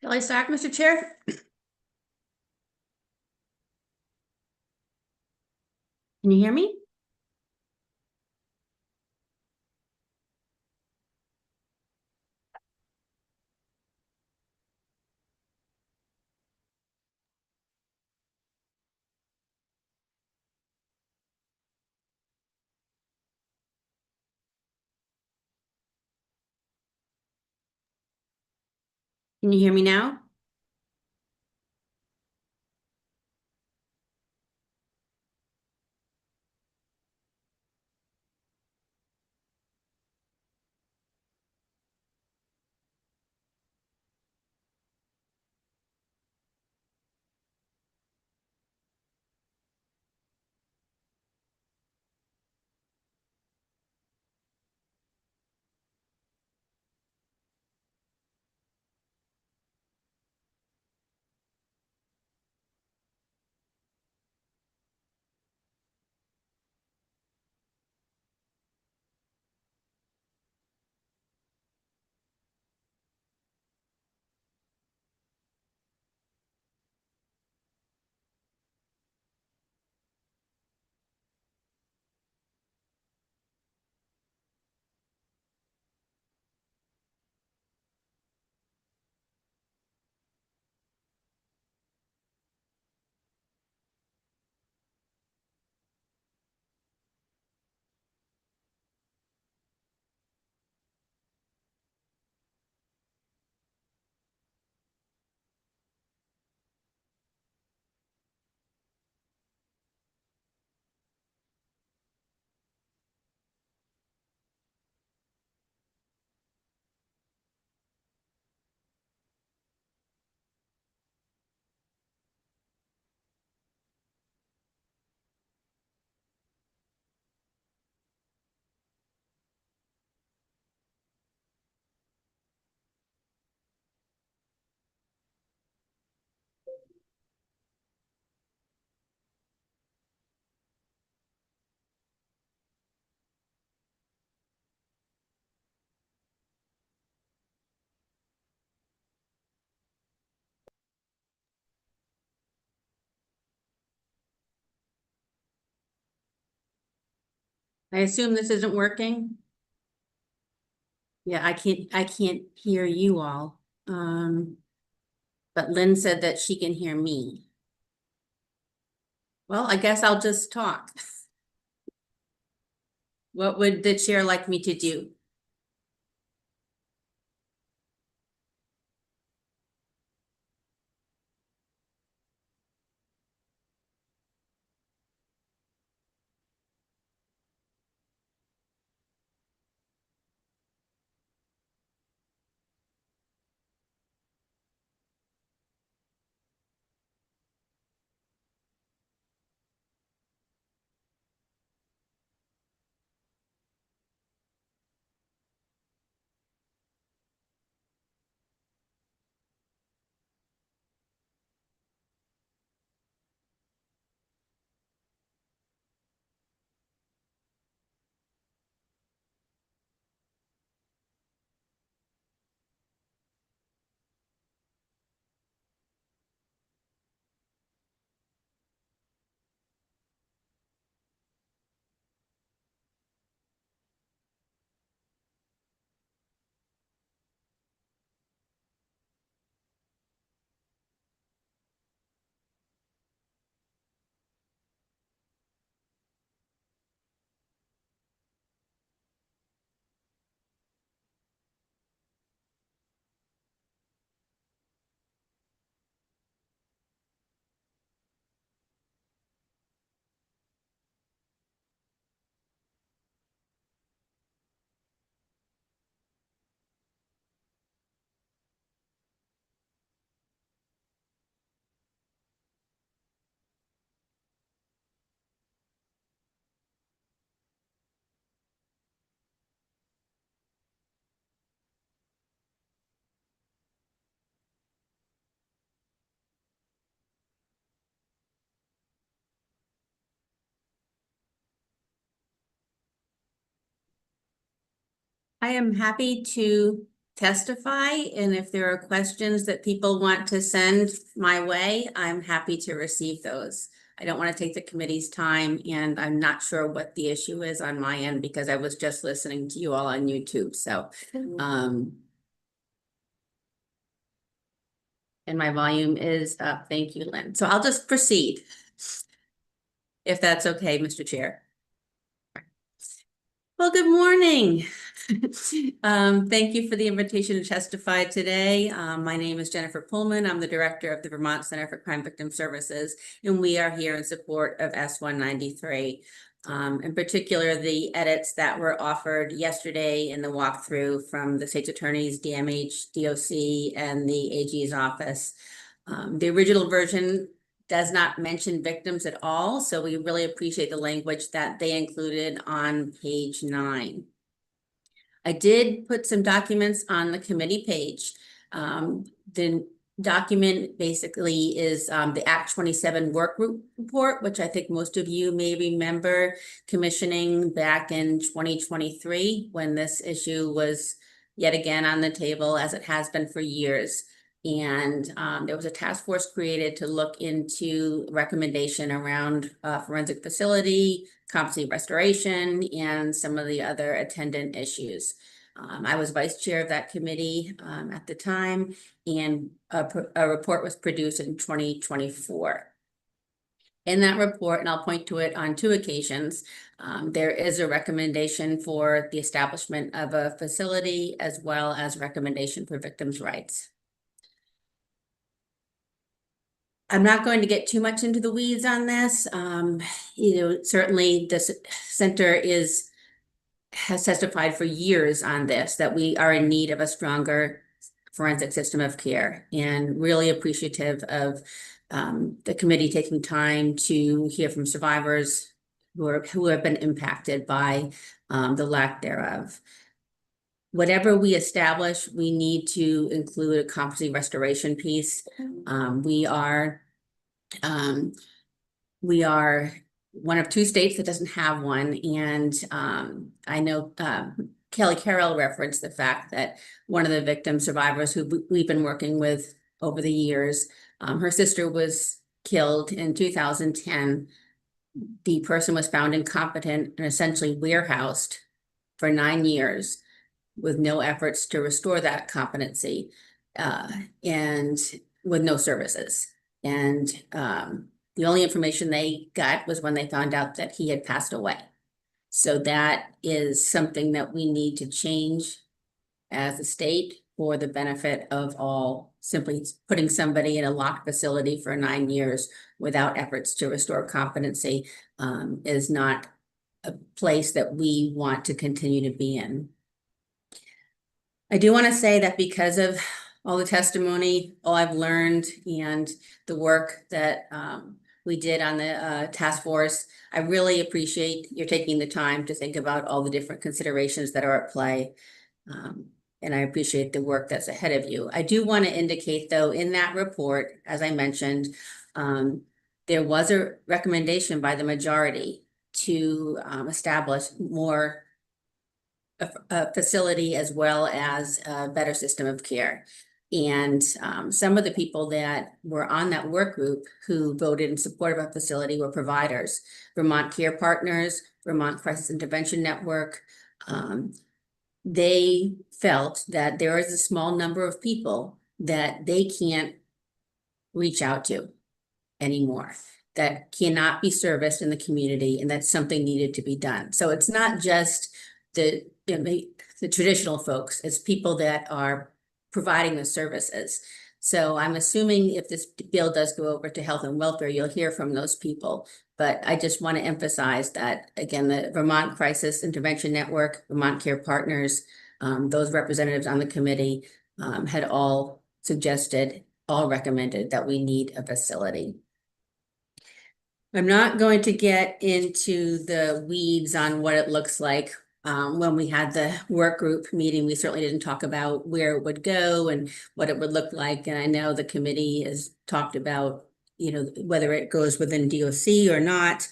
Shall I start, Mr. Chair? Can you hear me? Can you hear me now? I assume this isn't working. Yeah, I can't hear you all. But Lynn said that she can hear me. Well, I guess I'll just talk. What would the chair like me to do? I am happy to testify, and if there are questions that people want to send my way, I'm happy to receive those. I don't want to take the committee's time, and I'm not sure what the issue is on my end because I was just listening to you all on YouTube, so and my volume is up. Thank you, Lynn. So I'll just proceed, if that's okay, Mr. Chair. Well, good morning. Thank you for the invitation to testify today. My name is Jennifer Pullman. I'm the director of the Vermont Center for Crime Victim Services, and we are here in support of S-193. In particular, the edits that were offered yesterday in the walkthrough from the state's attorneys, DMH, DOC, and the AG's office. The original version does not mention victims at all, so we really appreciate the language that they included on page 9. I did put some documents on the committee page. The document basically is the Act 27 work group report, which I think most of you may remember commissioning back in 2023 when this issue was yet again on the table, as it has been for years. And there was a task force created to look into recommendation around forensic facility, competency restoration, and some of the other attendant issues. I was vice chair of that committee at the time, and a report was produced in 2024. In that report, and I'll point to it on 2 occasions, there is a recommendation for the establishment of a facility as well as recommendation for victims' rights. I'm not going to get too much into the weeds on this. Certainly this center has testified for years on this, that we are in need of a stronger forensic system of care, and really appreciative of the committee taking time to hear from survivors who have been impacted by the lack thereof. Whatever we establish, we need to include a competency restoration piece. We are one of 2 states that doesn't have one, and I know Kelly Carroll referenced the fact that one of the victim survivors who we've been working with over the years, her sister was killed in 2010. The person was found incompetent and essentially warehoused for 9 years with no efforts to restore that competency and with no services. And the only information they got was when they found out that he had passed away. So that is something that we need to change as a state for the benefit of all. Simply putting somebody in a locked facility for 9 years without efforts to restore competency is not a place that we want to continue to be in. I do want to say that because of all the testimony, all I've learned, and the work that we did on the task force, I really appreciate your taking the time to think about all the different considerations that are at play. And I appreciate the work that's ahead of you. I do want to indicate, though, in that report, as I mentioned, there was a recommendation by the majority to establish more a facility as well as a better system of care. And some of the people that were on that work group who voted in support of a facility were providers, Vermont Care Partners, Vermont Crisis Intervention Network. They felt that there is a small number of people that they can't reach out to anymore, that cannot be serviced in the community, and that something needed to be done. So it's not just the traditional folks, it's people that are providing the services. So I'm assuming if this bill does go over to health and welfare, you'll hear from those people. But I just want to emphasize that, again, the Vermont Crisis Intervention Network, Vermont Care Partners, those representatives on the committee had all recommended that we need a facility. I'm not going to get into the weeds on what it looks like. When we had the work group meeting, we certainly didn't talk about where it would go and what it would look like. And I know the committee has talked about, whether it goes within DOC or not.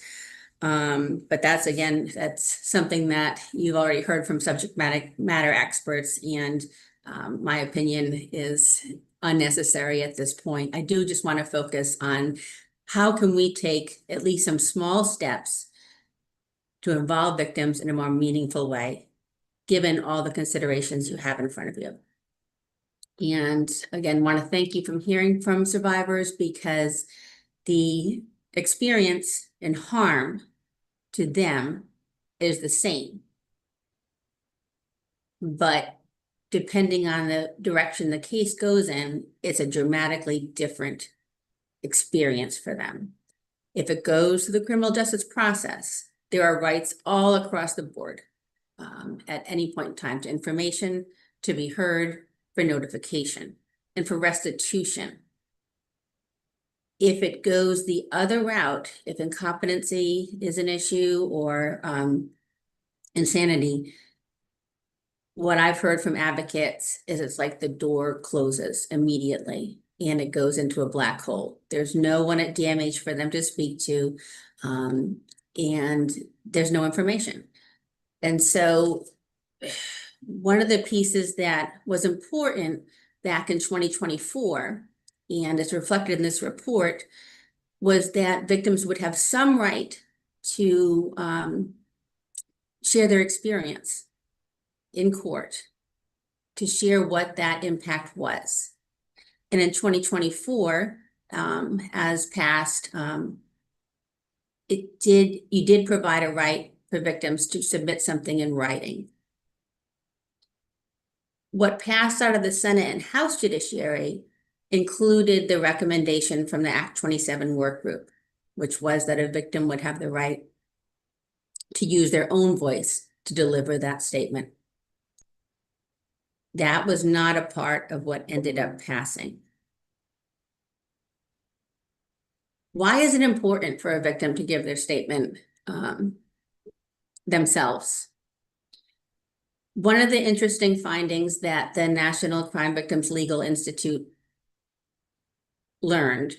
But that's something that you've already heard from subject matter experts, and my opinion is unnecessary at this point. I do just want to focus on how can we take at least some small steps to involve victims in a more meaningful way, given all the considerations you have in front of you. And again, want to thank you for hearing from survivors, because the experience and harm to them is the same. But depending on the direction the case goes in, it's a dramatically different experience for them. If it goes through the criminal justice process, there are rights all across the board at any point in time to information, to be heard, for notification, and for restitution. If it goes the other route, if incompetency is an issue or insanity, what I've heard from advocates is it's like the door closes immediately and it goes into a black hole. There's no one at DMH for them to speak to, and there's no information. And so one of the pieces that was important back in 2024, and it's reflected in this report, was that victims would have some right to share their experience in court, to share what that impact was. And in 2024, as passed, you did provide a right for victims to submit something in writing. What passed out of the Senate and House Judiciary included the recommendation from the Act 27 work group, which was that a victim would have the right to use their own voice to deliver that statement. That was not a part of what ended up passing. Why is it important for a victim to give their statement themselves? One of the interesting findings that the National Crime Victims Legal Institute learned,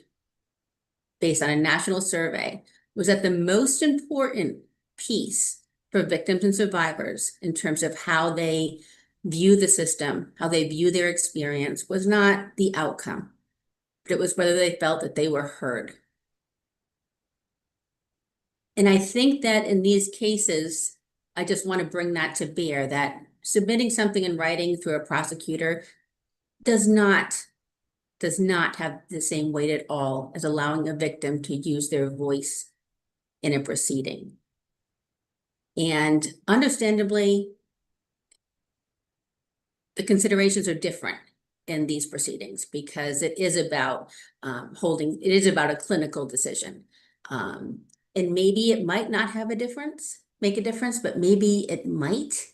based on a national survey, was that the most important piece for victims and survivors in terms of how they view the system, how they view their experience, was not the outcome, but it was whether they felt that they were heard. And I think that in these cases, I just want to bring that to bear, that submitting something in writing through a prosecutor does not have the same weight at all as allowing a victim to use their voice in a proceeding. And understandably, the considerations are different in these proceedings because it is about it is about a clinical decision. And maybe it might not have make a difference, but maybe it might.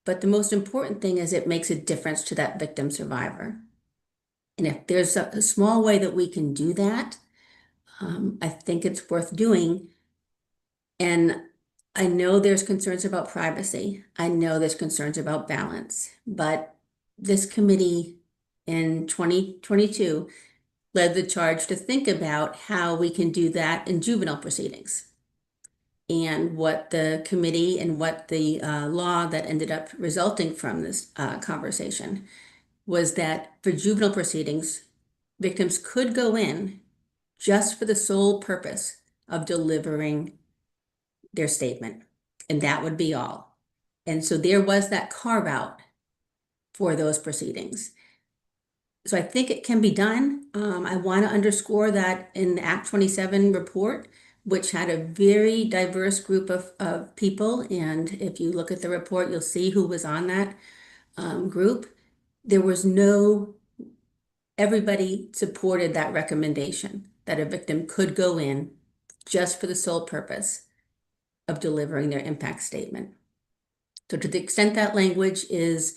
But the most important thing is it makes a difference to that victim survivor. And if there's a small way that we can do that, I think it's worth doing. And I know there's concerns about privacy. I know there's concerns about balance, but this committee in 2022 led the charge to think about how we can do that in juvenile proceedings. And what the committee and what the law that ended up resulting from this conversation was that for juvenile proceedings, victims could go in just for the sole purpose of delivering their statement, and that would be all. And so there was that carve out for those proceedings. So I think it can be done. I want to underscore that in the Act 27 report, which had a very diverse group of people. And if you look at the report, you'll see who was on that group. There was everybody supported that recommendation that a victim could go in just for the sole purpose of delivering their impact statement. So to the extent that language is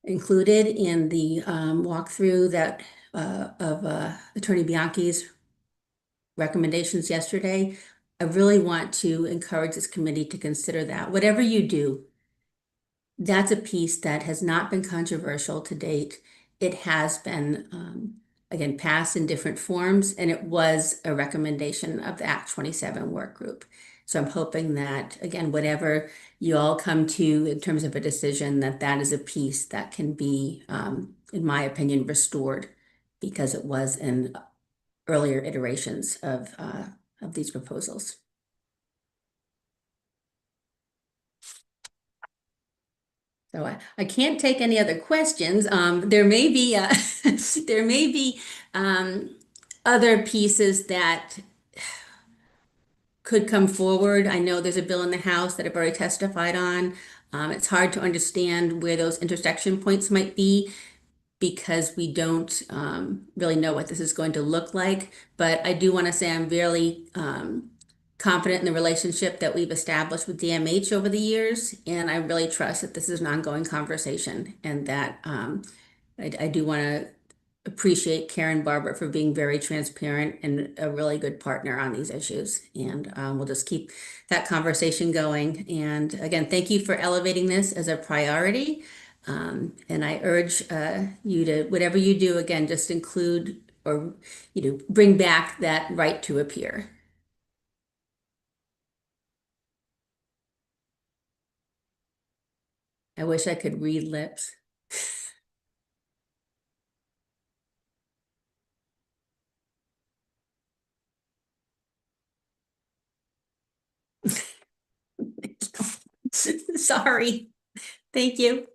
included in the walkthrough that of Attorney Bianchi's recommendations yesterday, I really want to encourage this committee to consider that. Whatever you do, that's a piece that has not been controversial to date. It has been, again, passed in different forms, and it was a recommendation of the Act 27 work group. So I'm hoping that, again, whatever you all come to in terms of a decision, that that is a piece that can be, in my opinion, restored because it was in earlier iterations of these proposals. So I can't take any other questions. There may be there may be other pieces that could come forward. I know there's a bill in the House that I've already testified on. It's hard to understand where those intersection points might be because we don't really know what this is going to look like. But I do want to say I'm very confident in the relationship that we've established with DMH over the years, and I really trust that this is an ongoing conversation and that I do want to appreciate Karen Barber for being very transparent and a really good partner on these issues. And we'll just keep that conversation going. And again, thank you for elevating this as a priority. And I urge you to, whatever you do, again, just include or, bring back that right to appear. I wish I could read lips. Sorry. Thank you.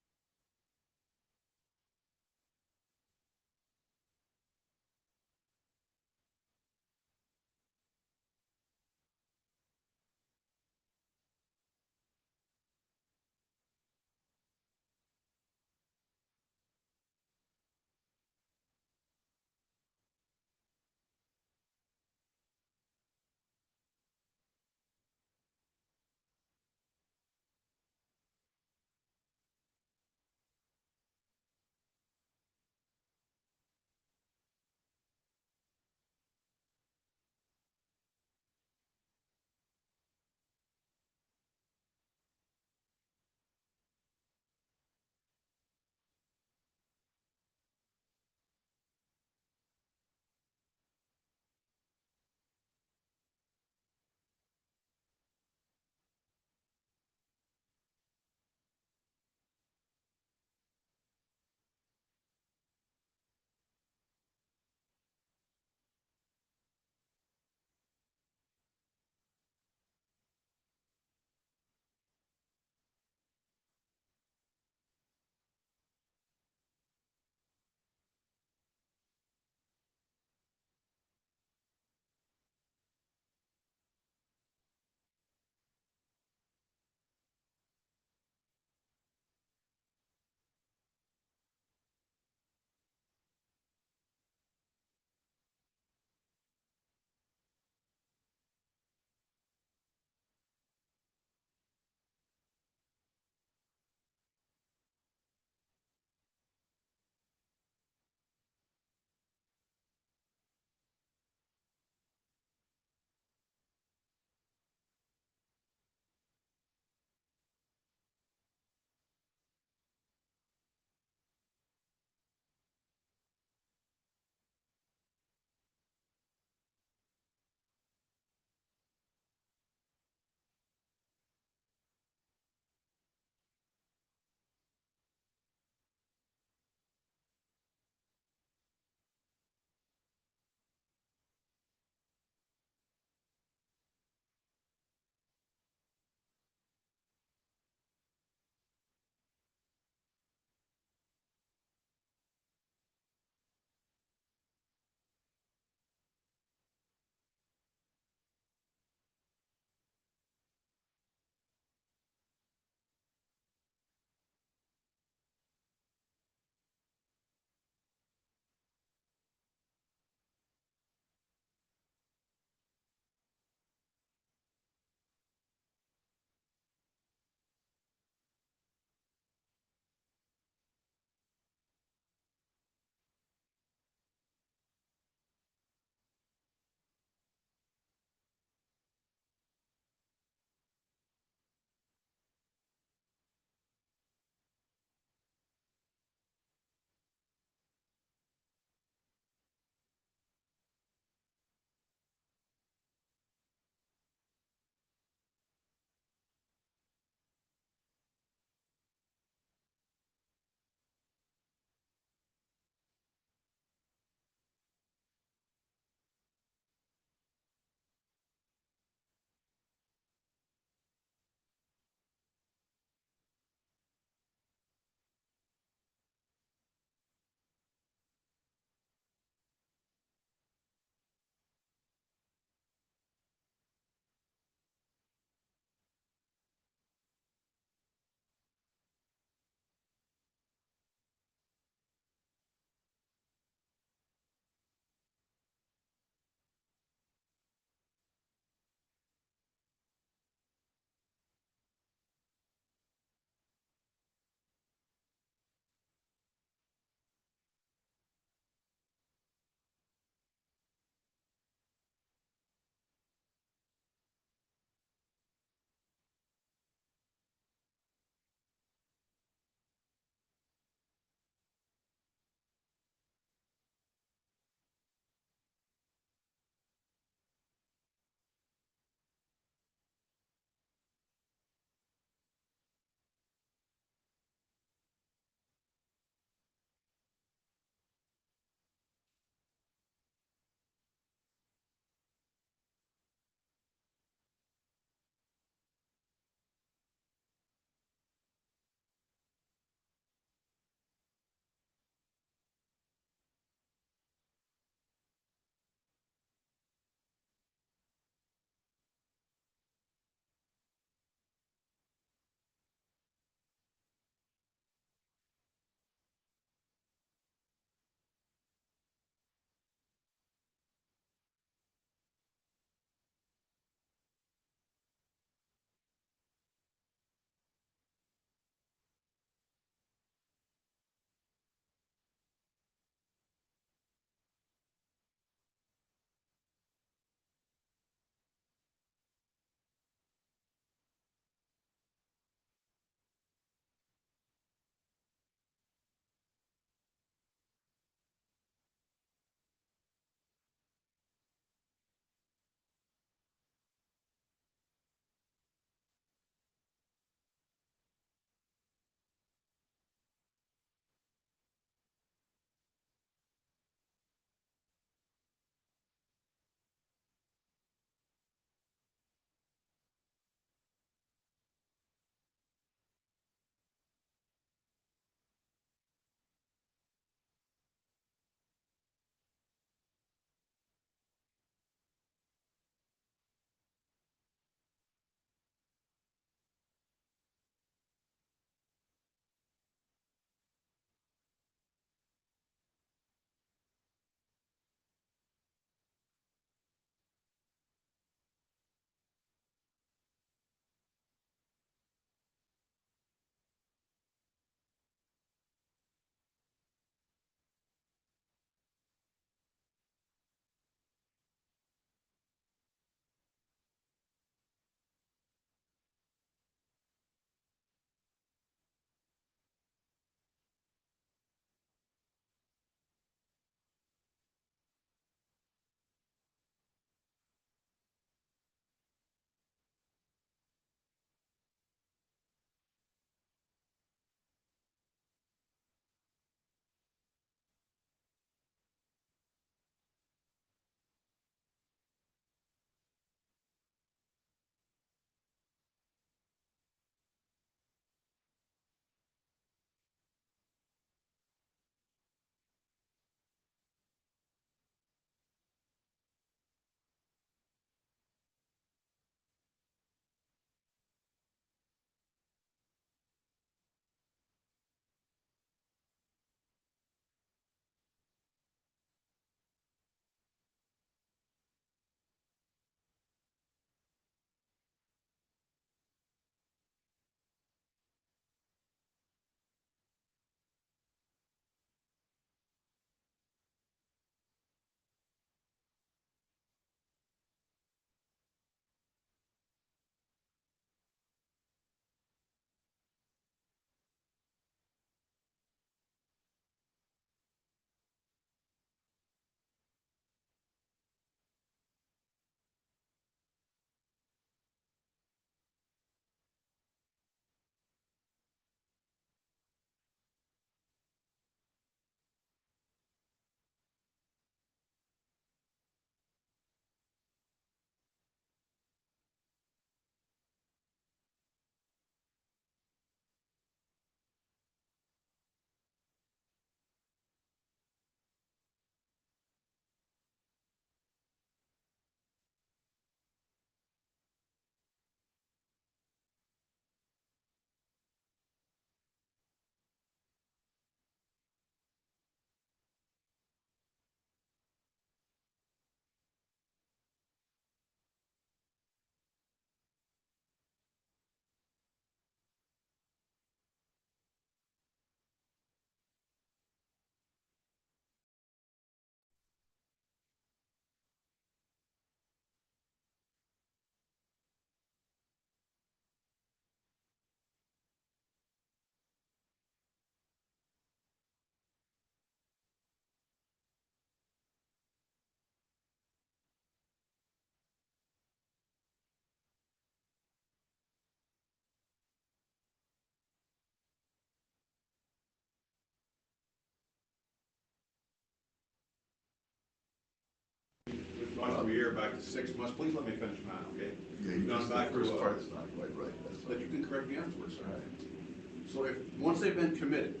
gone from a year back to 6 months. Please let me finish mine, okay? Yeah, you Gone just, back the first to, part's not quite right, that's all. But you can correct me afterwards, sir. All right. So if, once they've been committed,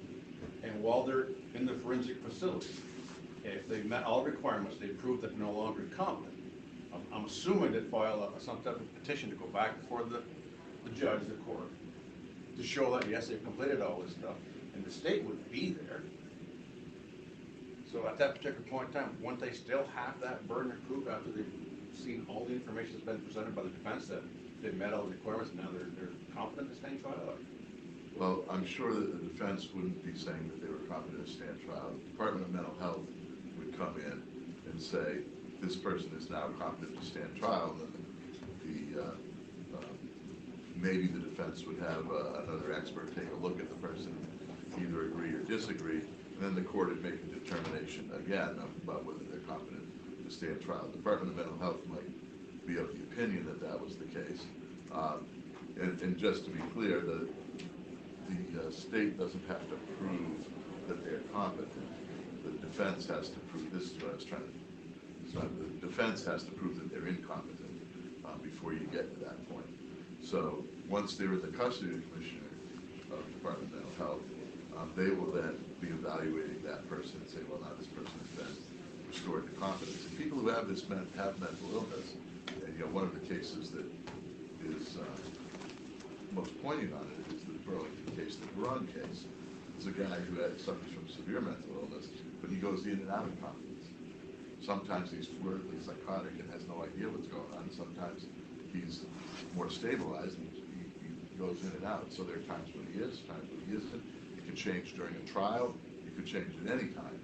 and while they're in the forensic facility, if they've met all requirements, they prove that they're no longer competent, I'm assuming they'd file some type of petition to go back before the judge, the court, to show that, yes, they've completed all this stuff, and the state would be there. So at that particular point in time, wouldn't they still have that burden of proof after they've seen all the information that's been presented by the defense that they've met all the requirements, and now they're competent to stand trial? Well, I'm sure that the defense wouldn't be saying that they were competent to stand trial. The Department of Mental Health would come in and say, this person is now competent to stand trial, and then maybe the defense would have another expert take a look at the person, either agree or disagree, and then the court would make a determination again about whether they're competent to stand trial. The Department of Mental Health might be of the opinion that that was the case. And just to be clear, the state doesn't have to prove that they're competent. The defense has to prove, this is what I was trying to, the defense has to prove that they're incompetent before you get to that point. So once they're in the custody of the Commissioner of the Department of Mental Health, they will then be evaluating that person and say, well, now this person has been restored to competence. And people who have have mental illness, and one of the cases that is most poignant on it is the Burlington case, the Buran case. There's a guy who suffers from severe mental illness, but he goes in and out of competence. Sometimes he's fluidly psychotic and has no idea what's going on. Sometimes he's more stabilized and he goes in and out. So there are times when he is, times when he isn't. It can change during a trial. It could change at any time.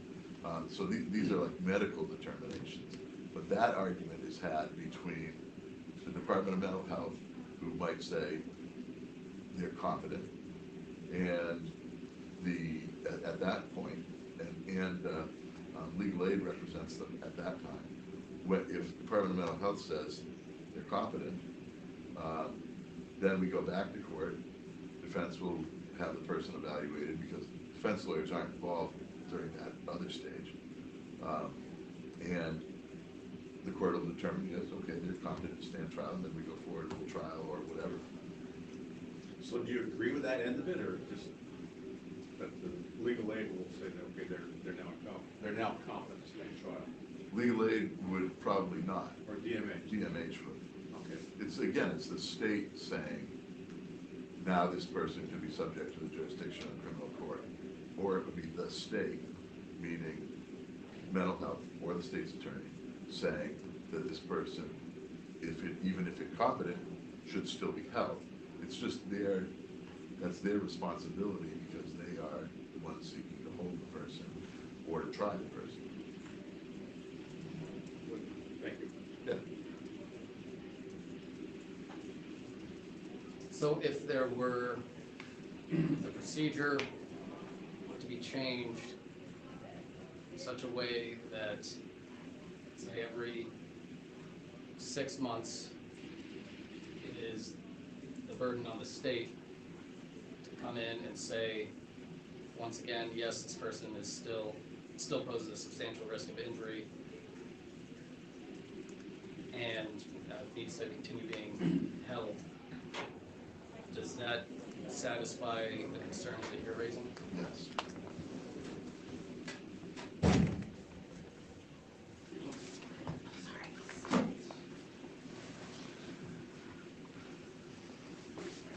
So these are like medical determinations. But that argument is had between the Department of Mental Health, who might say they're competent, and at that point, and legal aid represents them at that time. If the Department of Mental Health says they're competent, then we go back to court. Defense will have the person evaluated because defense lawyers aren't involved during that other stage. And the court will determine, yes, okay, they're competent to stand trial, and then we go forward to the trial or whatever. So do you agree with that end of it, or just that the legal aid will say that, okay, they're now competent to stand trial? Legal aid would probably not. Or DMH? DMH would. Okay. It's the state saying, now this person can be subject to the jurisdiction of the criminal court. Or it would be the state, meaning mental health, or the state's attorney, saying that this person, even if it's competent, should still be held. It's just that's their responsibility because they are the ones seeking to hold the person or to try the person. Thank you. Yeah. So if there were the procedure to be changed in such a way that, say, every 6 months, it is the burden on the state to come in and say, once again, yes, this person is still poses a substantial risk of injury and needs to continue being held. Does that satisfy the concerns that you're raising? Yes.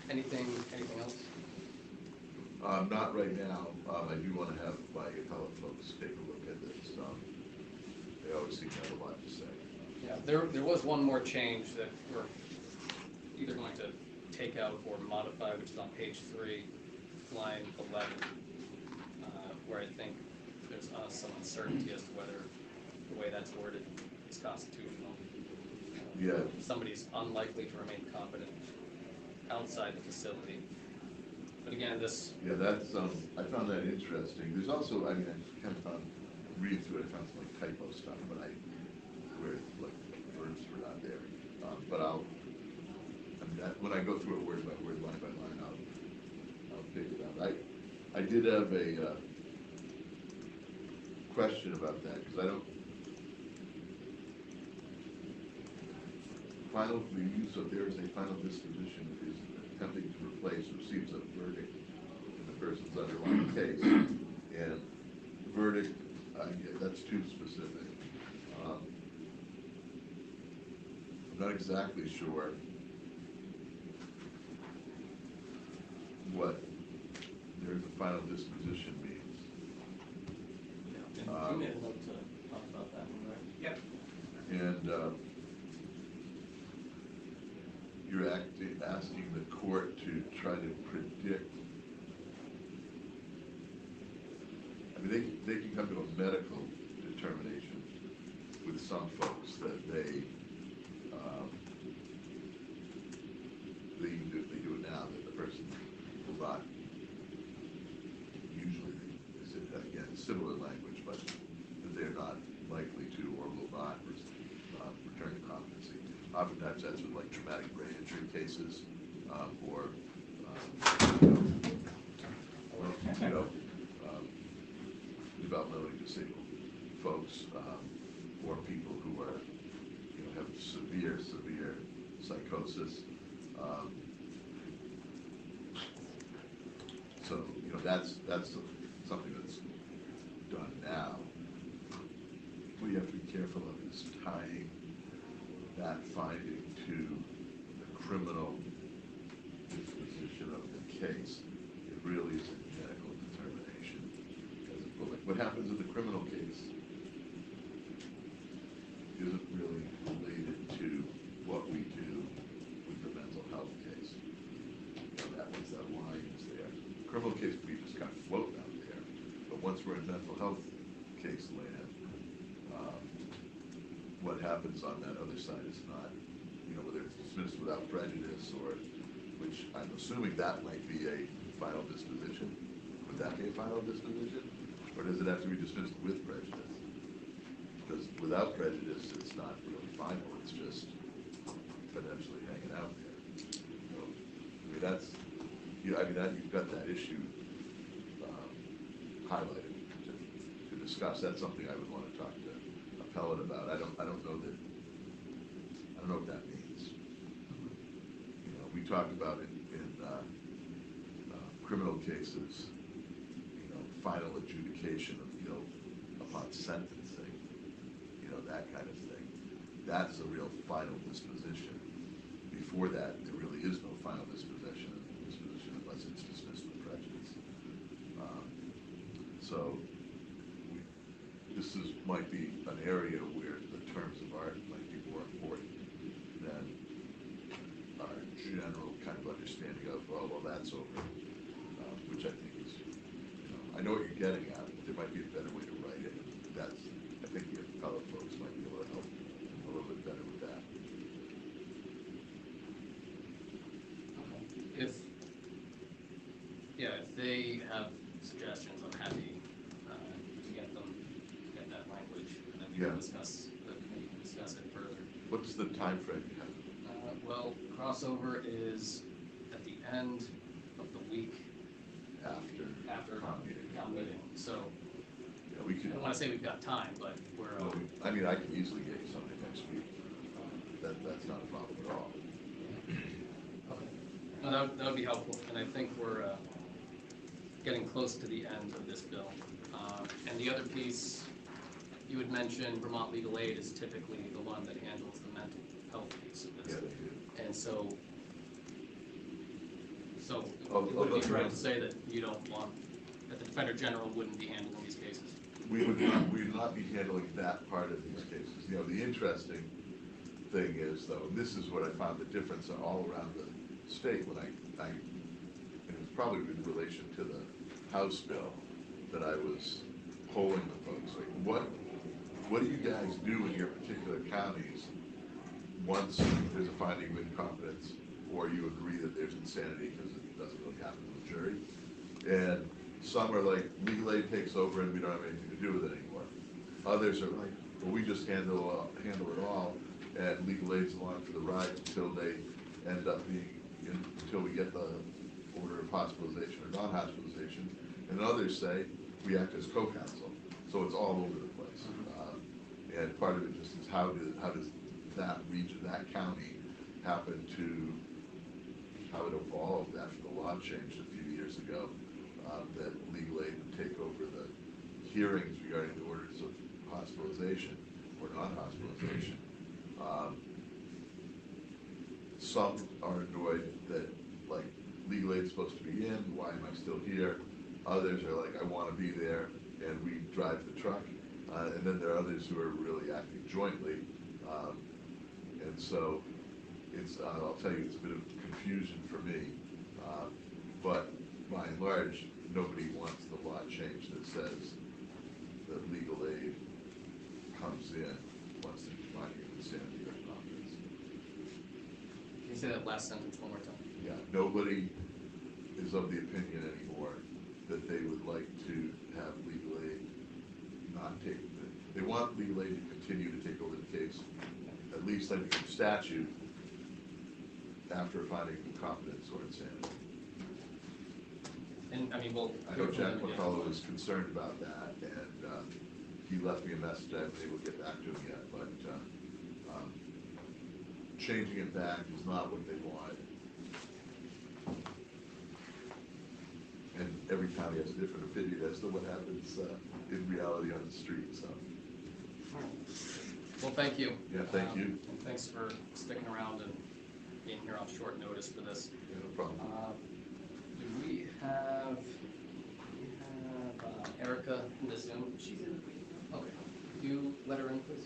Anything else? Not right now. I do want to have my appellate folks take a look at this. They always seem to have a lot to say. Yeah, there was one more change that we're either going to take out or modify, which is on page 3, line 11, where I think there's some uncertainty as to whether the way that's worded is constitutional. Yeah. Somebody's unlikely to remain competent outside the facility. But again, this... Yeah, that's, I found that interesting. There's also, I kind of found, reading through it, I found some typo stuff, but where verbs were not there. But when I go through it word by word, line by line, I'll figure it out. I did have a question about that, because final, the use of there is a final disposition is attempting to replace receives a verdict in the person's underlying case. And verdict, yeah, that's too specific. I'm not exactly sure what there's a final disposition means. You made a note to talk about that one, right? Yep. And you're asking the court to try to predict. I mean, they can come to a medical determination with some folks that they even do, they do it now, that the person will not, usually, is it, again, similar language, but that they're not likely to or will not return to competency. Oftentimes that's with like traumatic brain injury cases, or, developmentally disabled folks, or people who are, have severe psychosis. So, that's something that's done now. What you have to be careful of is tying that finding to the criminal disposition of the case. It really is a medical determination. What happens in the criminal case isn't really related to what we do with the mental health case. That line is there. Criminal case, we just kind of float out there. But once we're in mental health case land, what happens on that other side is not, whether it's dismissed without prejudice or, which I'm assuming that might be a final disposition. Would that be a final disposition? Or does it have to be dismissed with prejudice? Because without prejudice, it's not really final, it's just potentially hanging out there. You've got that issue highlighted to discuss. That's something I would want to talk to appellate about. I don't know what that means. We talk about it in criminal cases, final adjudication of guilt upon sentencing, that kind of thing. That's a real final disposition. Before that, there really is no final disposition unless it's dismissed with prejudice. So this might be an area where the terms of art might be more important than our general kind of understanding of, oh, well, that's over, which I think is, I know what you're getting at, but there might be a better way to write it. I think the fellow folks might be able to help a little bit better with that. If they have suggestions, I'm happy to get that language, and then we can discuss, the committee can discuss it further. What's the time frame you have? Well, crossover is at the end of the week after town meeting. So Yeah, we I can. don't want to say we've got time, but we're. I mean, I can easily get you something next week. That's not a problem at all. Okay. No, that would be helpful, and I think we're getting close to the end of this bill. And the other piece, you had mentioned Vermont Legal Aid is typically the one that handles the mental health piece of this. Yeah, they do. And so it would be correct to say that you don't want, that the Defender General wouldn't be handling these cases? We would not be handling that part of these cases. The interesting thing is, though, and this is what I found the difference all around the state when and it was probably in relation to the House bill that I was polling the folks, like, what do you guys do in your particular counties once there's a finding of incompetence or you agree that there's insanity because it doesn't really happen to the jury? And some are like, legal aid takes over and we don't have anything to do with it anymore. Others are like, well, we just handle it all, and legal aid's along for the ride until they end up being, until we get the order of hospitalization or non-hospitalization. And others say, we act as co-counsel. So it's all over the place. And part of it just is how does that region, that county, happened to how it evolved after the law changed a few years ago, that legal aid would take over the hearings regarding the orders of hospitalization or non-hospitalization. Some are annoyed that, like, legal aid's supposed to be in, why am I still here? Others are like, I want to be there, and we drive the truck. And then there are others who are really acting jointly. And so it's, I'll tell you, it's a bit of confusion for me. But by and large, nobody wants the law changed that says that legal aid comes in once they're finding insanity or competence. Can you say that last sentence one more time? Yeah, nobody is of the opinion anymore that they would like to have legal aid not take, they want legal aid to continue to take over the case, at least under statute, after finding incompetence or insanity. And, I mean, we'll. I know Jack McCullough was concerned about that, and he left me a message. I haven't been able to get back to him yet, but changing it back is not what they wanted. And every county has a different opinion as to what happens in reality on the street, so. Well, thank you. Yeah, thank you. And thanks for sticking around and being here on short notice for this. Yeah, no problem. Do we have Erica in the Zoom? She's in the meeting. Okay. Could you let her in, please?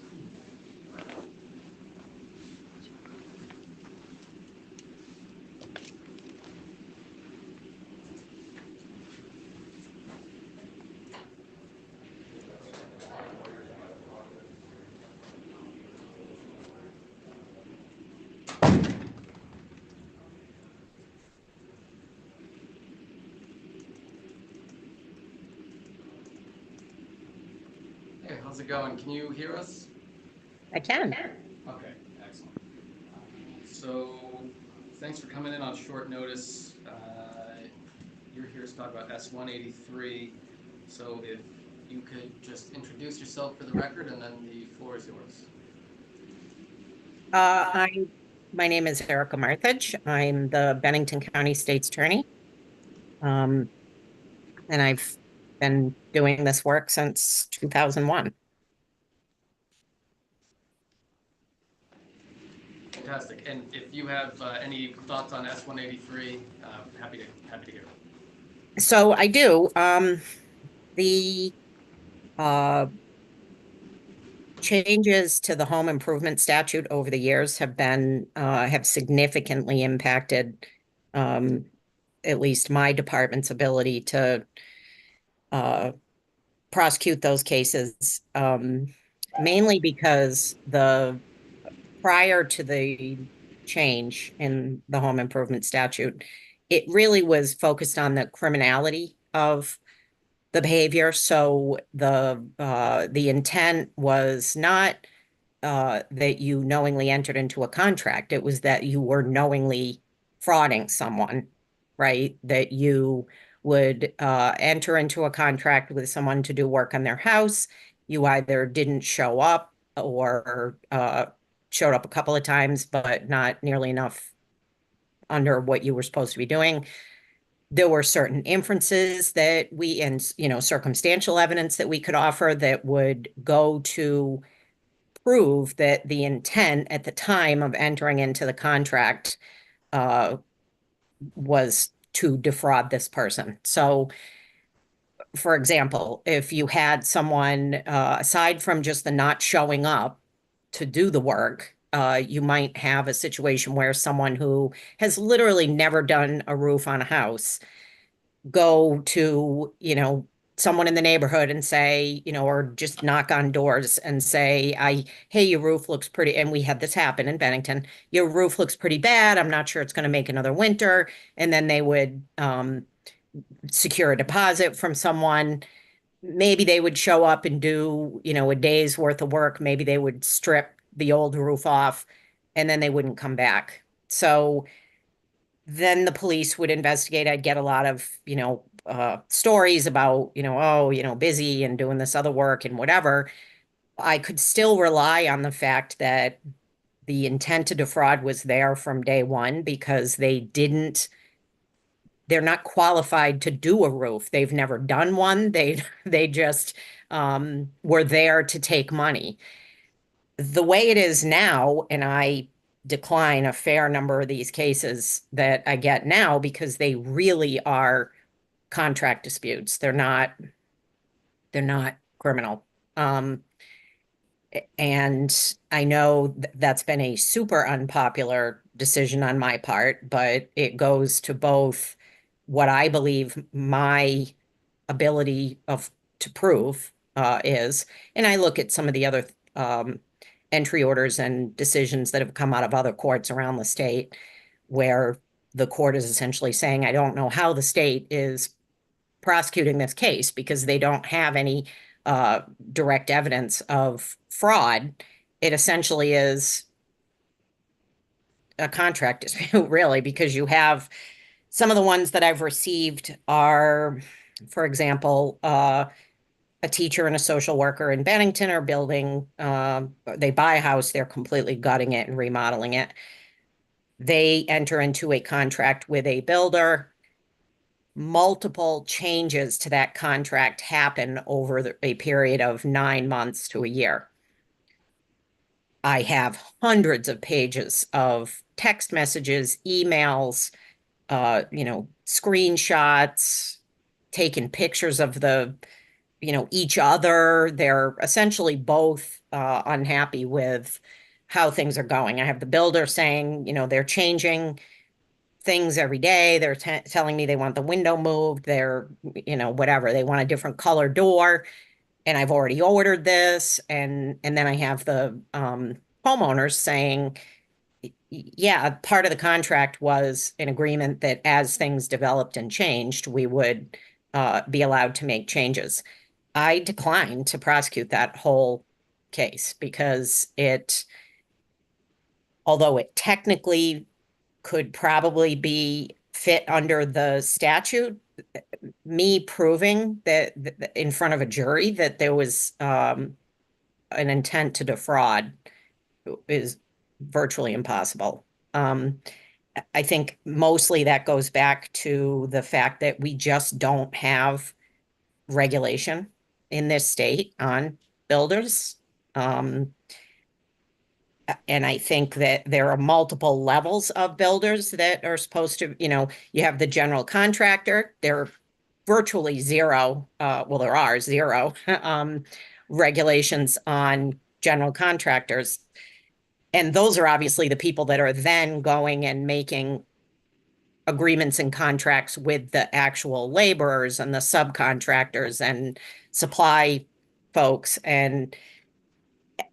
Hey, how's it going? Can you hear us? I can. Okay, excellent. So, thanks for coming in on short notice. You're here to talk about S-183. So if you could just introduce yourself for the record, and then the floor is yours. My name is Erica Marthage. I'm the Bennington County State's Attorney. And I've been doing this work since 2001. Fantastic. And if you have any thoughts on S-183, happy to hear. So I do. The changes to the home improvement statute over the years have been have significantly impacted at least my department's ability to prosecute those cases, mainly because prior to the change in the home improvement statute, it really was focused on the criminality of the behavior. So the intent was not that you knowingly entered into a contract. It was that you were knowingly frauding someone, right? That you would enter into a contract with someone to do work on their house. You either didn't show up or showed up a couple of times, but not nearly enough under what you were supposed to be doing. There were certain inferences that and circumstantial evidence that we could offer that would go to prove that the intent at the time of entering into the contract was to defraud this person. So, for example, if you had someone, aside from just the not showing up to do the work, you might have a situation where someone who has literally never done a roof on a house go to, someone in the neighborhood and say, or just knock on doors and say, hey, your roof looks pretty, and we had this happen in Bennington, your roof looks pretty bad. I'm not sure it's going to make another winter. And then they would secure a deposit from someone. Maybe they would show up and do, a day's worth of work. Maybe they would strip the old roof off and then they wouldn't come back. So then the police would investigate. I'd get a lot of, stories about, busy and doing this other work and whatever. I could still rely on the fact that the intent to defraud was there from day one because they're not qualified to do a roof. They've never done one. They just were there to take money. The way it is now, and I decline a fair number of these cases that I get now because they really are contract disputes. They're not criminal. Um, and I know that's been a super unpopular decision on my part, but it goes to both what I believe my ability of to prove is, and I look at some of the other entry orders and decisions that have come out of other courts around the state where the court is essentially saying, I don't know how the state is prosecuting this case because they don't have any direct evidence of fraud. It essentially is a contract dispute, really, because you have some of the ones that I've received are, for example, a teacher and a social worker in Bennington are building, they buy a house, they're completely gutting it and remodeling it. They enter into a contract with a builder. Multiple changes to that contract happen over a period of 9 months to a year. I have hundreds of pages of text messages, emails, screenshots, taking pictures of each other. They're essentially both unhappy with how things are going. I have the builder saying, they're changing things every day. They're telling me they want the window moved. They're, whatever. They want a different color door. And I've already ordered this. And then I have the homeowners saying, yeah, part of the contract was an agreement that as things developed and changed, we would be allowed to make changes. I declined to prosecute that whole case because although it technically could probably be fit under the statute, me proving that in front of a jury that there was an intent to defraud is virtually impossible. I think mostly that goes back to the fact that we just don't have regulation in this state on builders. And I think that there are multiple levels of builders that are supposed to, you have the general contractor, there are virtually zero, there are zero regulations on general contractors. And those are obviously the people that are then going and making agreements and contracts with the actual laborers and the subcontractors and supply folks. And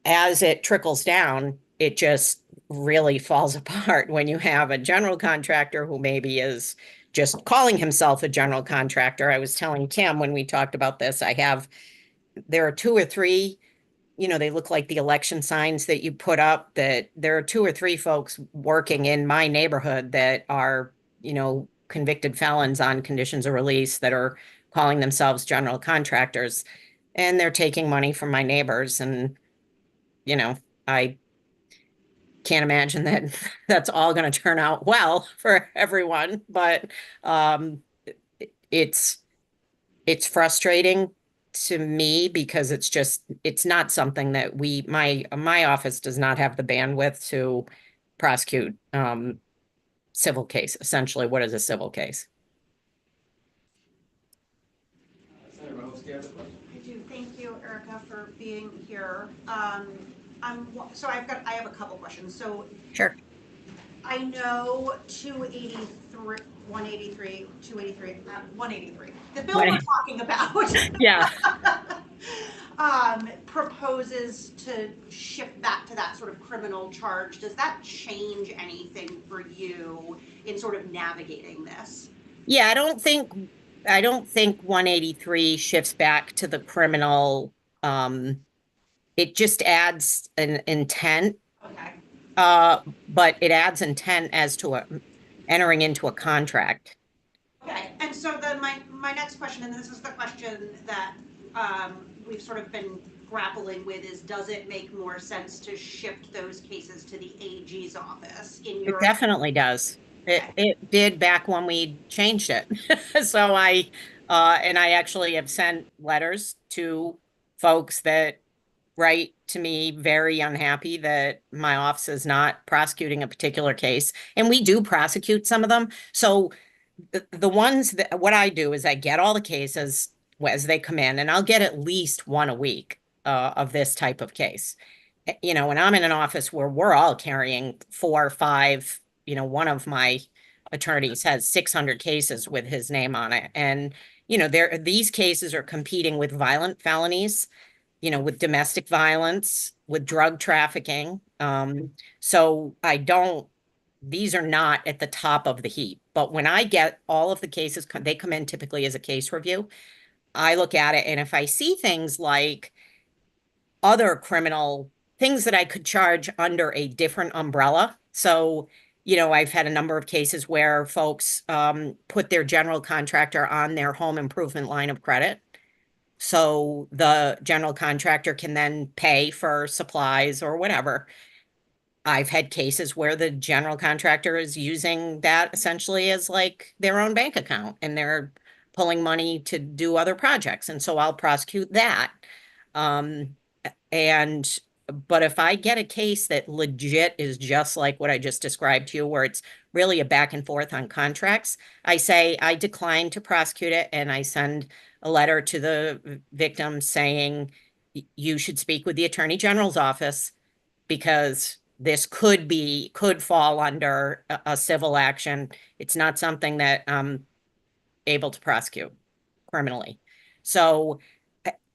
as it trickles down, it just really falls apart when you have a general contractor who maybe is just calling himself a general contractor. I was telling Tim when we talked about this, there are two or three, they look like the election signs that you put up, that there are two or three folks working in my neighborhood that are, convicted felons on conditions of release that are calling themselves general contractors. And they're taking money from my neighbors. And, I can't imagine that that's all going to turn out well for everyone, but it's frustrating to me because it's not something that my office does not have the bandwidth to prosecute civil case. Essentially, what is a civil case? Senator Mahowski, you have a question? I do. Thank you, Erica, for being here. I have a couple questions. So Sure. I know 283, 183, 283, 183. The bill we're talking about. Yeah. Proposes to shift that to that sort of criminal charge. Does that change anything for you in sort of navigating this? Yeah, I don't think 183 shifts back to the criminal. It just adds an intent. Okay. But it adds intent as to entering into a contract. Okay, and so then my next question, and this is the question that we've sort of been grappling with is, does it make more sense to shift those cases to the AG's office in It your? definitely does. Okay. It did back when we changed it. So and I actually have sent letters to folks that write to me very unhappy that my office is not prosecuting a particular case. And we do prosecute some of them. So the ones that, what I do is I get all the cases as they come in, and I'll get at least one a week of this type of case. You know, and I'm in an office where we're all carrying 4 or 5, one of my attorneys has 600 cases with his name on it. And, these cases are competing with violent felonies, with domestic violence, with drug trafficking. So these are not at the top of the heap. But when I get all of the cases, they come in typically as a case review. I look at it, and if I see things like other criminal things that I could charge under a different umbrella. So, I've had a number of cases where folks put their general contractor on their home improvement line of credit. So the general contractor can then pay for supplies or whatever. I've had cases where the general contractor is using that essentially as like their own bank account, and they're pulling money to do other projects. And so I'll prosecute that. Um, and but if I get a case that legit is just like what I just described to you, where it's really a back and forth on contracts, I say I decline to prosecute it, and I send a letter to the victim saying you should speak with the Attorney General's office, because this could fall under a civil action. It's not something that I'm able to prosecute criminally. So,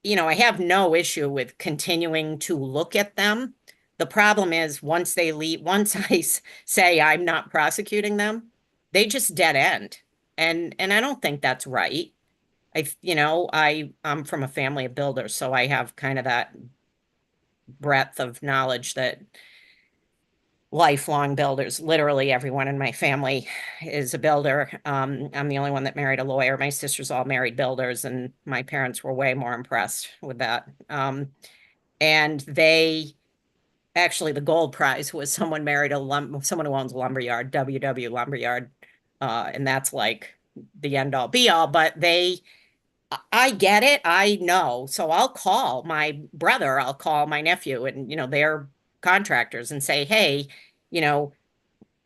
I have no issue with continuing to look at them. The problem is once they leave, once say I'm not prosecuting them, they just dead end. And I don't think that's right. I'm from a family of builders, so I have kind of that breadth of knowledge that lifelong builders, literally everyone in my family is a builder. I'm the only one that married a lawyer. My sisters all married builders, and my parents were way more impressed with that. And the gold prize was someone married someone who owns a lumber yard, WW Lumberyard. And that's like the end all be all, but I get it. I know. So I'll call my brother, I'll call my nephew, and, they're contractors, and say, hey, you know,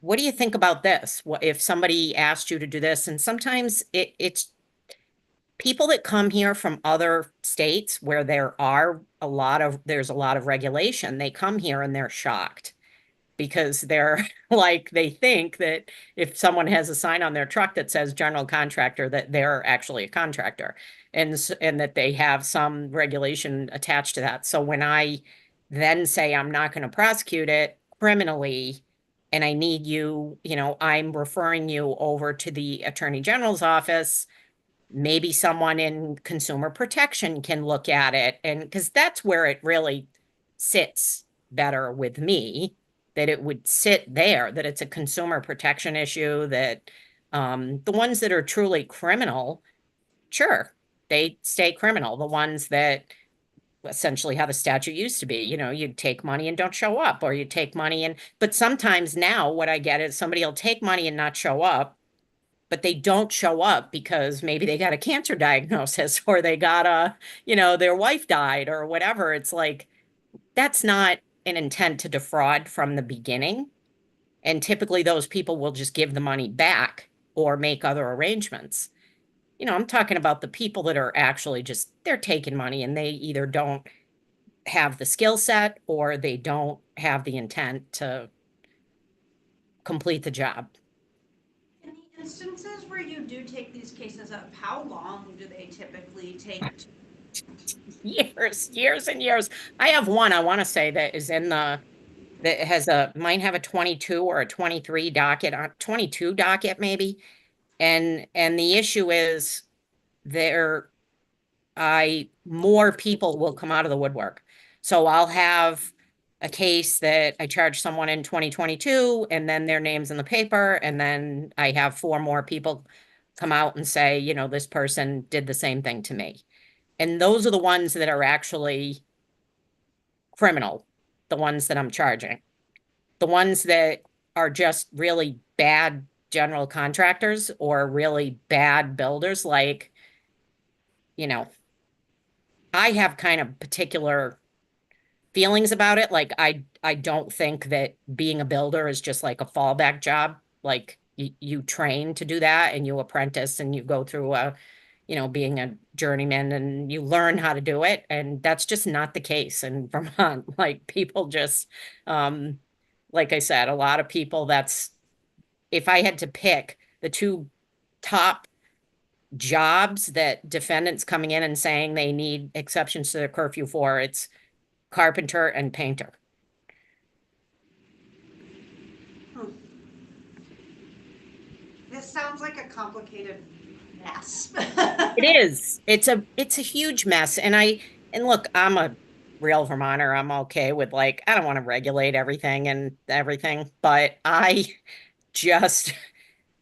what do you think about this? What if somebody asked you to do this? And sometimes it's people that come here from other states where there's a lot of regulation. They come here and they're shocked, because they're like, they think that if someone has a sign on their truck that says general contractor, that they're actually a contractor, and that they have some regulation attached to that. So when I then say I'm not going to prosecute it criminally, and I need you, I'm referring you over to the Attorney General's office, maybe someone in consumer protection can look at it, and because that's where it really sits better with me, that it would sit there, that it's a consumer protection issue, that the ones that are truly criminal, sure, they stay criminal. The ones that essentially how the statute used to be, you'd take money and don't show up, or you take money but sometimes now what I get is somebody will take money and not show up, but they don't show up because maybe they got a cancer diagnosis, or they got their wife died or whatever. It's like, that's not an intent to defraud from the beginning. And typically those people will just give the money back or make other arrangements. I'm talking about the people that are actually they're taking money, and they either don't have the skill set or they don't have the intent to complete the job. In the instances where you do take these cases up, how long do they typically take to? Years and years. I have one, I want to say, that is that might have a 22 or a 23 docket, 22 docket maybe. And the issue is there, more people will come out of the woodwork. So I'll have a case that I charged someone in 2022, and then their name's in the paper, and then I have 4 more people come out and say, this person did the same thing to me. And those are the ones that are actually criminal, the ones that I'm charging. The ones that are just really bad general contractors or really bad builders, like, you know, I have kind of particular feelings about it. Like I don't think that being a builder is just like a fallback job. Like you train to do that and you apprentice and you go through being a journeyman and you learn how to do it. And that's just not the case in Vermont. Like people just like I said, a lot of people that's if I had to pick the two top jobs that defendants coming in and saying they need exceptions to the curfew for, it's carpenter and painter. This sounds like a complicated mess. It is. It's a huge mess. And look, I'm a real Vermonter. I'm okay with like I don't want to regulate everything and everything, but just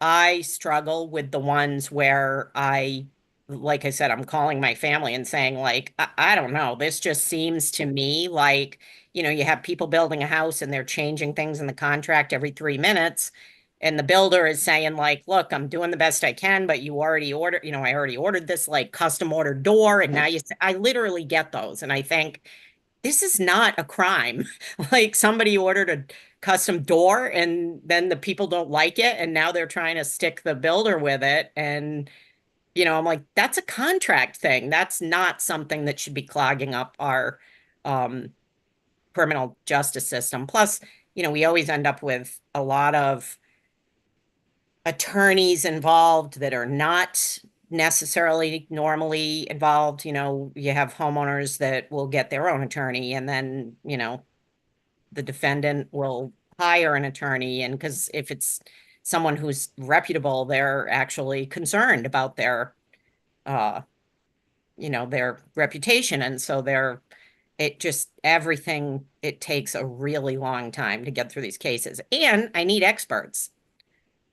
I struggle with the ones where like I said, I'm calling my family and saying, like, I don't know, this just seems to me like, you have people building a house and they're changing things in the contract every 3 minutes. And the builder is saying, like, look, I'm doing the best I can, but you already ordered, I already ordered this like custom ordered door. And now I literally get those. And I think this is not a crime. Like somebody ordered a custom door and then the people don't like it and now they're trying to stick the builder with it and I'm like that's a contract thing. That's not something that should be clogging up our um criminal justice system. Plus, we always end up with a lot of attorneys involved that are not necessarily normally involved. You have homeowners that will get their own attorney and then, the defendant will hire an attorney. And because if it's someone who's reputable, they're actually concerned about uh, their reputation. And so it takes a really long time to get through these cases. And I need experts.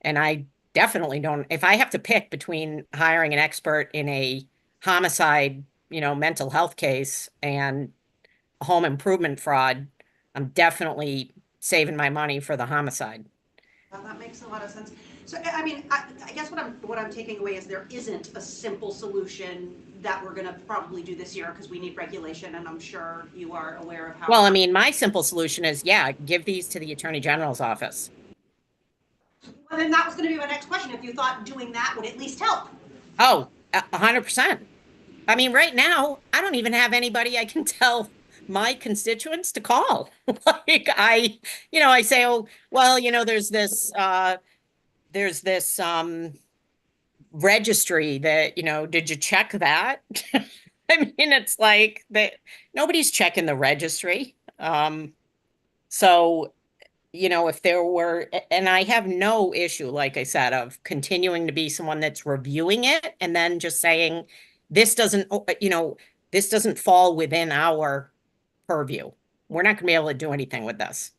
And I definitely don't, if I have to pick between hiring an expert in a homicide, mental health case and home improvement fraud, I'm definitely saving my money for the homicide. Well, that makes a lot of sense. So, I mean, I guess what I'm taking away is there isn't a simple solution that we're gonna probably do this year because we need regulation, and I'm sure you are aware of how. Well, I mean, my simple solution is, yeah, give these to the Attorney General's office. Well, then that was gonna be my next question, if you thought doing that would at least help. Oh, 100%. I mean, right now, I don't even have anybody I can tell my constituents to call. Like I say, oh, well, there's this registry that, did you check that? I mean, it's like that nobody's checking the registry. So, if there were, and I have no issue, like I said, of continuing to be someone that's reviewing it and then just saying, this doesn't, this doesn't fall within our purview. We're not going to be able to do anything with this.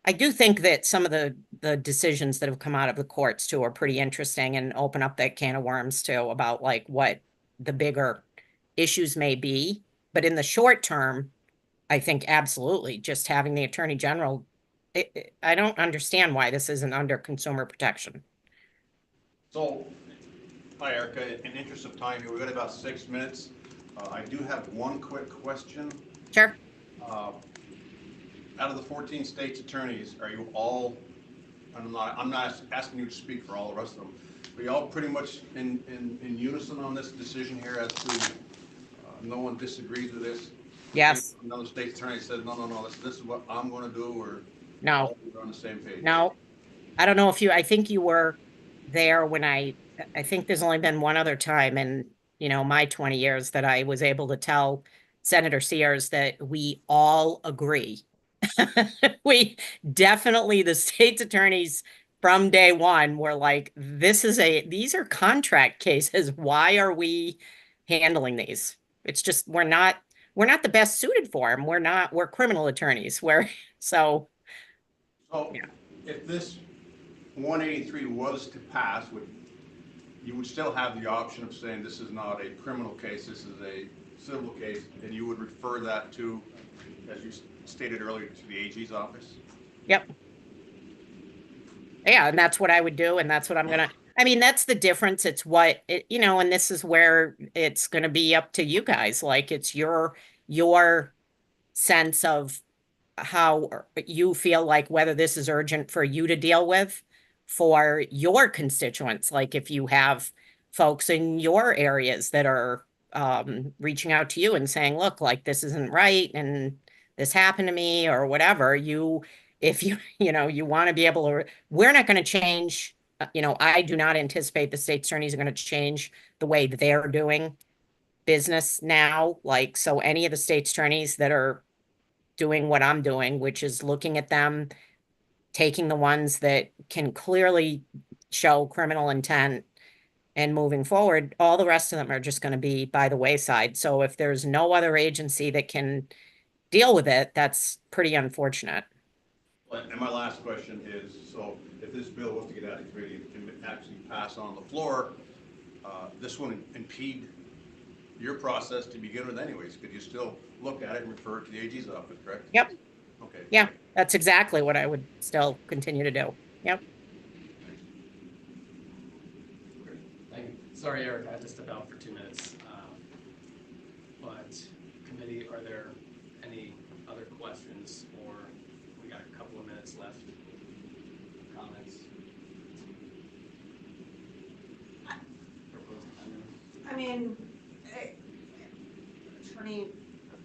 I do think that some of the decisions that have come out of the courts too are pretty interesting and open up that can of worms too about like what the bigger issues may be. But in the short term, I think absolutely just having the Attorney General, I don't understand why this isn't under consumer protection. So, hi Erica, in interest of time here, we've got about 6 minutes. I do have one quick question. Sure. Out of the 14 states' attorneys, are you all, I'm not asking you to speak for all the rest of them, are you all pretty much in unison on this decision here as to no one disagrees with this? Yes. Another state attorney said, no, this is what I'm going to do, or No. we're on the same page? No. I don't know if I think you were there when I think there's only been one other time in, my 20 years that I was able to tell Senator Sears that we all agree. We definitely, the state's attorneys from day one were like, these are contract cases. Why are we handling these? It's just, we're not the best suited for them. We're criminal attorneys. So So, yeah. if this 183 was to pass, which, I mean, I don't know, I don't know if you want to speak for all the rest of them, but you all pretty much in unison on this decision here as to you would still have the option of saying this is not a criminal case, this is a civil case, and you would refer that to, as you stated earlier, to the AG's office? Yep. Yeah, and that's what I would do, and that's what I'm gonna, I mean, that's the difference. It's what it, and this is where it's gonna be up to you guys. Like, it's your sense of how you feel like whether this is urgent for you to deal with for your constituents. Like, if you have folks in your areas that are reaching out to you and saying, look, like, this isn't right and this happened to me or whatever, if you, you want to be able to, we're not going to change, I do not anticipate the state attorneys are going to change the way they're doing business now. Like, so any of the state attorneys that are doing what I'm doing, which is looking at them, taking the ones that can clearly show criminal intent and moving forward, all the rest of them are just going to be by the wayside. So if there's no other agency that can deal with it, that's pretty unfortunate. And my last question is, so if this bill was to get out of committee and actually pass on the floor, this wouldn't impede your process to begin with anyways? Could you still look at it and refer it to the AG's office, correct? Yep. Okay. Yeah, that's exactly what I would still continue to do. Yep. Thank you. Sorry, Eric, I had to step out for 2 minutes. But committee, are there any other questions, or we got a couple of minutes left? Comments? I mean, attorney,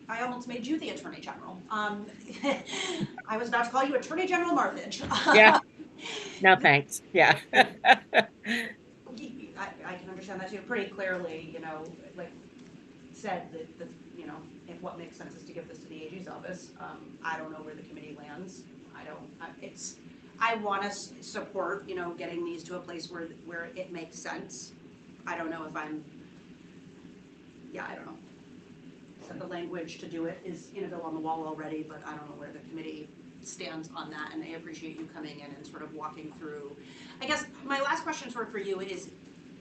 I almost made you the Attorney General. I was about to call you Attorney General Marthage. Yeah. No, thanks. Yeah. I can understand that too, pretty clearly, like said, that, if what makes sense is to give this to the AG's office. I don't know where the committee lands. I want to support, getting these to a place where it makes sense. I don't know if I don't know. So the language to do it is in a bill on the wall already, but I don't know where the committee stands on that, and I appreciate you coming in and sort of walking through. I guess my last question sort of for you is,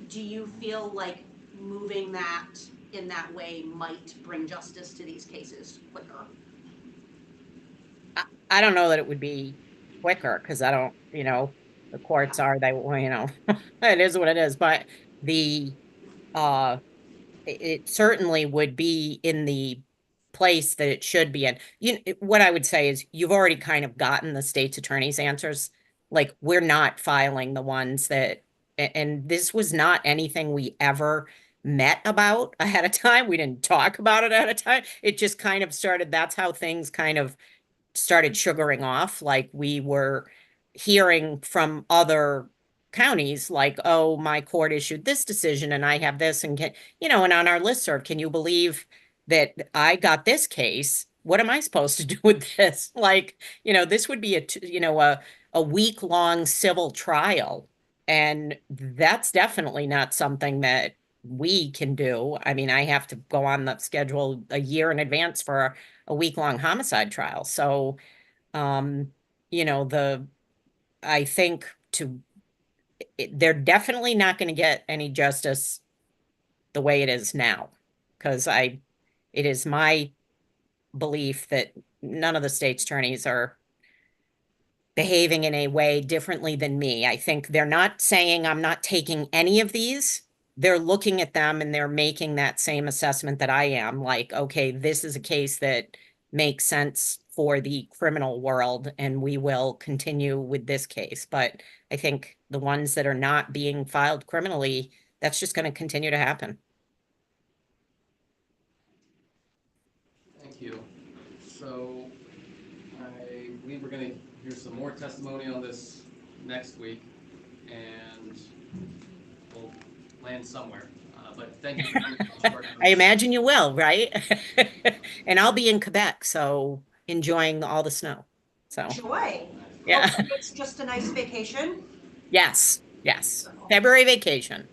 do you feel like moving that in that way might bring justice to these cases quicker? I don't know that it would be quicker because I don't, the courts are, it is what it is, but uh, it certainly would be in the place that it should be in. What I would say is you've already kind of gotten the state's attorney's answers. Like, we're not filing the ones that, and this was not anything we ever met about ahead of time. We didn't talk about it ahead of time. It just kind of started, that's how things kind of started sugaring off. Like, we were hearing from other counties like, oh, my court issued this decision and I have this, and and on our listserv, can you believe that I got this case? What am I supposed to do with this? Like, this would be a week-long civil trial. And that's definitely not something that we can do. I mean, I have to go on the schedule a year in advance for a week-long homicide trial. So, um, I think they're definitely not going to get any justice the way it is now, because it is my belief that none of the state's attorneys are behaving in a way differently than me. I think they're not saying I'm not taking any of these. They're looking at them and they're making that same assessment that I am, like, okay, this is a case that makes sense for the criminal world, and we will continue with this case. But I think the ones that are not being filed criminally, that's just going to continue to happen. Thank you. So I believe we're going to hear some more testimony on this next week, and we'll land somewhere. But thank you for coming on short I notice. imagine you will, right? And I'll be in Quebec, so enjoying all the snow. So, Joy. yeah. Hopefully it's just a nice vacation. Yes, yes. February vacation.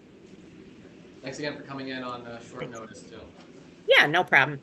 Thanks again for coming in on short notice, too. Yeah, no problem.